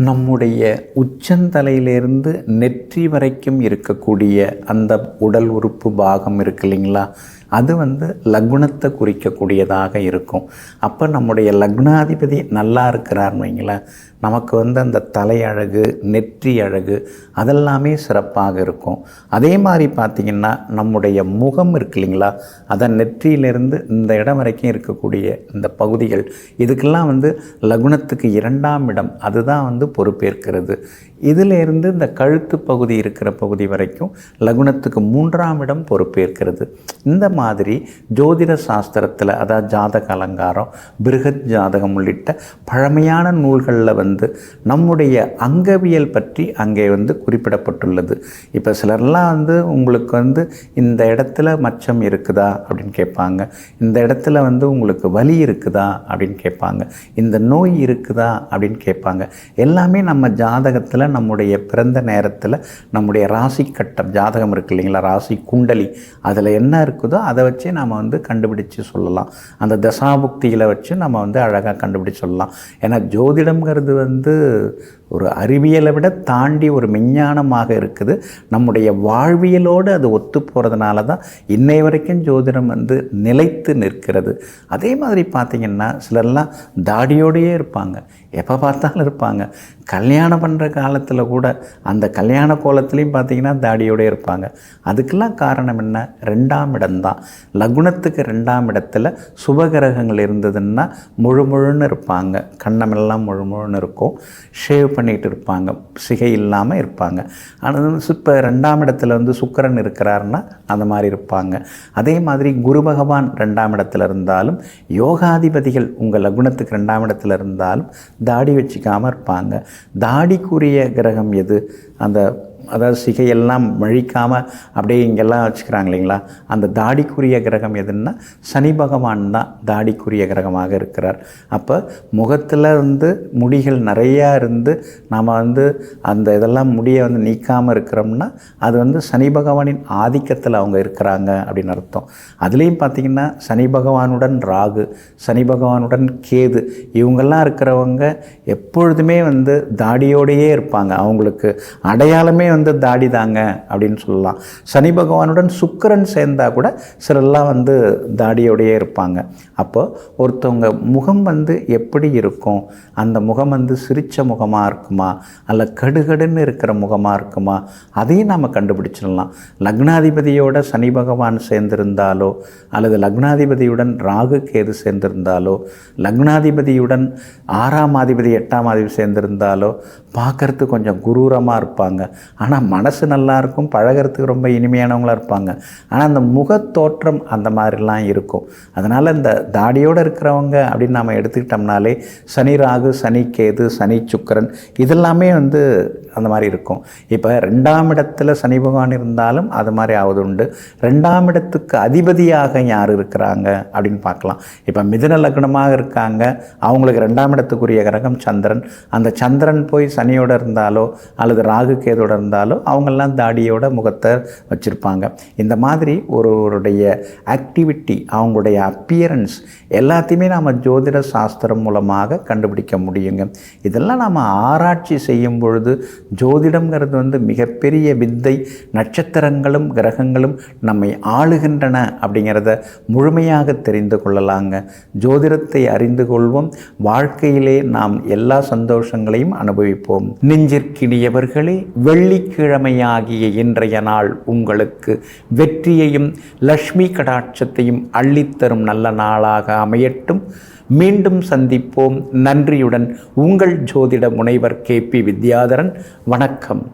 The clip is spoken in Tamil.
நம்முடைய உச்சந்தலையிலிருந்து நெற்றி வரைக்கும் இருக்கக்கூடிய அந்த உடல் உறுப்பு பாகம் இருக்கு இல்லைங்களா, அது லக்னத்தை குறிக்கக்கூடியதாக இருக்கும். அப்போ நம்முடைய லக்னாதிபதி நல்லா இருக்கிறார்னு வைங்களேன், நமக்கு அந்த தலை அழகு, நெற்றி அழகு அதெல்லாமே சிறப்பாக இருக்கும். அதே மாதிரி பார்த்திங்கன்னா நம்முடைய முகம் இருக்கு இல்லைங்களா, அதை நெற்றியிலிருந்து இந்த இடம் வரைக்கும் இருக்கக்கூடிய இந்த பகுதிகள், இதுக்கெல்லாம் லக்னத்துக்கு 2ஆம் இடம் அதுதான் பொறுப்பேற்கிறது. இதிலிருந்து இந்த கழுத்து பகுதி இருக்கிற பகுதி வரைக்கும் லக்னத்துக்கு 3ஆம் இடம் பொறுப்பேற்கிறது. இந்த மாதிரி ஜோதிட சாஸ்திரத்தில், அதாவது ஜாதக அலங்காரம், பிருகத் ஜாதகம் உள்ளிட்ட பழமையான நூல்களில் நம்முடைய அங்கவியல் பற்றி அங்கே குறிப்பிடப்பட்டுள்ளது. இப்போ சிலர்லாம் உங்களுக்கு இந்த இடத்துல மச்சம் இருக்குதா அப்படின்னு கேட்பாங்க, இந்த இடத்துல உங்களுக்கு வலி இருக்குதா அப்படின்னு கேட்பாங்க, இந்த நோய் இருக்குதா அப்படின்னு கேட்பாங்க. எல்லாமே நம்ம ஜாதகத்தில் நம்முடைய பிறந்த நேரத்தில் நம்முடைய ராசி கட்டம் ஜாதகம் இருக்கு இல்லைங்களா, ராசி குண்டலி, அதில் என்ன இருக்குதோ அதை வச்சு நாம் கண்டுபிடிச்சு சொல்லலாம். அந்த தசாபுக்திகளை வச்சு நம்ம அழகாக கண்டுபிடிச்சு சொல்லலாம். ஏன்னா ஜோதிடம்ங்கிறது ஒரு அறிவியலை விட தாண்டி ஒரு விஞ்ஞானமாக இருக்குது. நம்முடைய வாழ்வியலோடு அது ஒத்து போகிறதுனால தான் இன்னை வரைக்கும் ஜோதிடம் நிலைத்து நிற்கிறது. அதே மாதிரி பார்த்திங்கன்னா சிலர்லாம் தாடியோடையே இருப்பாங்க, எப்போ பார்த்தாலும் இருப்பாங்க. கல்யாணம் பண்ணுற காலத்தில் கூட அந்த கல்யாண கோலத்துலேயும் பார்த்திங்கன்னா தாடியோடே இருப்பாங்க. அதுக்கெல்லாம் காரணம் என்ன? 2ஆம் இடம்தான். லக்னத்துக்கு 2ஆம் இடத்துல சுபகிரகங்கள் இருந்ததுன்னா முழுமுழுன்னு இருப்பாங்க, கண்ணமெல்லாம் முழுமுழுன்னு இருக்கும், ஷேவ் பண்ணிகிட்டு இருப்பாங்க, சிகை இல்லாமல் இருப்பாங்க. ஆனால் இப்போ 2ஆம் இடத்துல சுக்கிரன் இருக்கிறாருன்னா அந்த மாதிரி இருப்பாங்க. அதே மாதிரி குரு பகவான் 2ஆம் இடத்துல இருந்தாலும், யோகாதிபதிகள் உங்கள் லக்னத்துக்கு 2ஆம் இடத்துல இருந்தாலும் தாடி வச்சுக்காமல் இருப்பாங்க. தாடிக்குரிய கிரகம் எது? அதாவது சிகையெல்லாம் மழிக்காமல் அப்படியே இங்கெல்லாம் வச்சுக்கிறாங்க இல்லைங்களா, அந்த தாடிக்குரிய கிரகம் எதுன்னா சனி பகவான் தான் தாடிக்குரிய கிரகமாக இருக்கிறார். அப்போ முகத்தில் முடிகள் நிறையா இருந்து நாம் அந்த இதெல்லாம் முடியை நீக்காமல் இருக்கிறோம்னா அது சனி பகவானின் ஆதிக்கத்தில் அவங்க இருக்கிறாங்க அப்படின்னு அர்த்தம். அதுலேயும் பார்த்திங்கன்னா சனி பகவானுடன் ராகு, சனி பகவானுடன் கேது, இவங்கெல்லாம் இருக்கிறவங்க எப்பொழுதுமே தாடியோடையே இருப்பாங்க. அவங்களுக்கு அடையாளமே தாடி தாங்க அப்படின்னு சொல்லலாம். சனி பகவானுடன் சுக்கிரன் சேர்ந்தா கூட சிலர்லாம் தாடியோடையே இருப்பாங்க. அப்போ ஒருத்தவங்க முகம் எப்படி இருக்கும்? அந்த முகம் சிரிச்ச முகமாக இருக்குமா, அல்ல கடுகடுன்னு இருக்கிற முகமாக இருக்குமா, அதையும் நாம் கண்டுபிடிச்சிடலாம். லக்னாதிபதியோட சனி பகவான் சேர்ந்திருந்தாலோ, அல்லது லக்னாதிபதியுடன் ராகு கேது சேர்ந்திருந்தாலோ, லக்னாதிபதியுடன் 6ஆம் அதிபதி 8ஆம் அதிபதி சேர்ந்திருந்தாலோ பார்க்கறதுக்கு கொஞ்சம் குரூரமாக இருப்பாங்க. ஆனால் மனசு நல்லாயிருக்கும், பழகிறதுக்கு ரொம்ப இனிமையானவங்களாக இருப்பாங்க. ஆனால் அந்த முகத்தோற்றம் அந்த மாதிரிலாம் இருக்கும். அதனால் இந்த தாடியோடு இருக்கிறவங்க அப்படின்னு நாம் எடுத்துக்கிட்டோம்னாலே சனி ராகு, சனி கேது, சனி சுக்கிரன் இதெல்லாமே அந்த மாதிரி இருக்கும். இப்போ 2ஆம் இடத்துல சனி பகவான் இருந்தாலும் அது மாதிரி ஆவது உண்டு. 2ஆம் இடத்துக்கு அதிபதியாக யார் இருக்கிறாங்க அப்படின்னு பார்க்கலாம். இப்போ மிதுன லக்னமாக இருக்காங்க, அவங்களுக்கு 2ஆம் இடத்துக்குரிய கிரகம் சந்திரன். அந்த சந்திரன் போய் சனியோடு இருந்தாலோ அல்லது ராகு கேதோடு இருந்தாலோ அவங்கெல்லாம் தாடியோட முகத்தை வச்சுருப்பாங்க. இந்த மாதிரி ஒருவருடைய ஆக்டிவிட்டி, அவங்களுடைய அப்பியரன்ஸ் எல்லாத்தையுமே நாம் ஜோதிட சாஸ்திரம் மூலமாக கண்டுபிடிக்க முடியுங்க. இதெல்லாம் நாம் ஆராய்ச்சி செய்யும் பொழுது ஜோதிடம்ங்கிறது மிகப்பெரிய வித்தை. நட்சத்திரங்களும் கிரகங்களும் நம்மை ஆளுகின்றன அப்படிங்கிறத முழுமையாக தெரிந்து கொள்ளலாங்க. ஜோதிடத்தை அறிந்து கொள்வோம், வாழ்க்கையிலே நாம் எல்லா சந்தோஷங்களையும் அனுபவிப்போம். நெஞ்சிற்கினியவர்களே, வெள்ளிக்கிழமையாகிய இன்றைய நாள் உங்களுக்கு வெற்றியையும் லக்ஷ்மி கடாட்சத்தையும் அள்ளித்தரும் நல்ல நாளாக அமையட்டும். மீண்டும் சந்திப்போம். நன்றியுடன் உங்கள் ஜோதிட முனைவர் KP வித்யாதரன். வணக்கம்.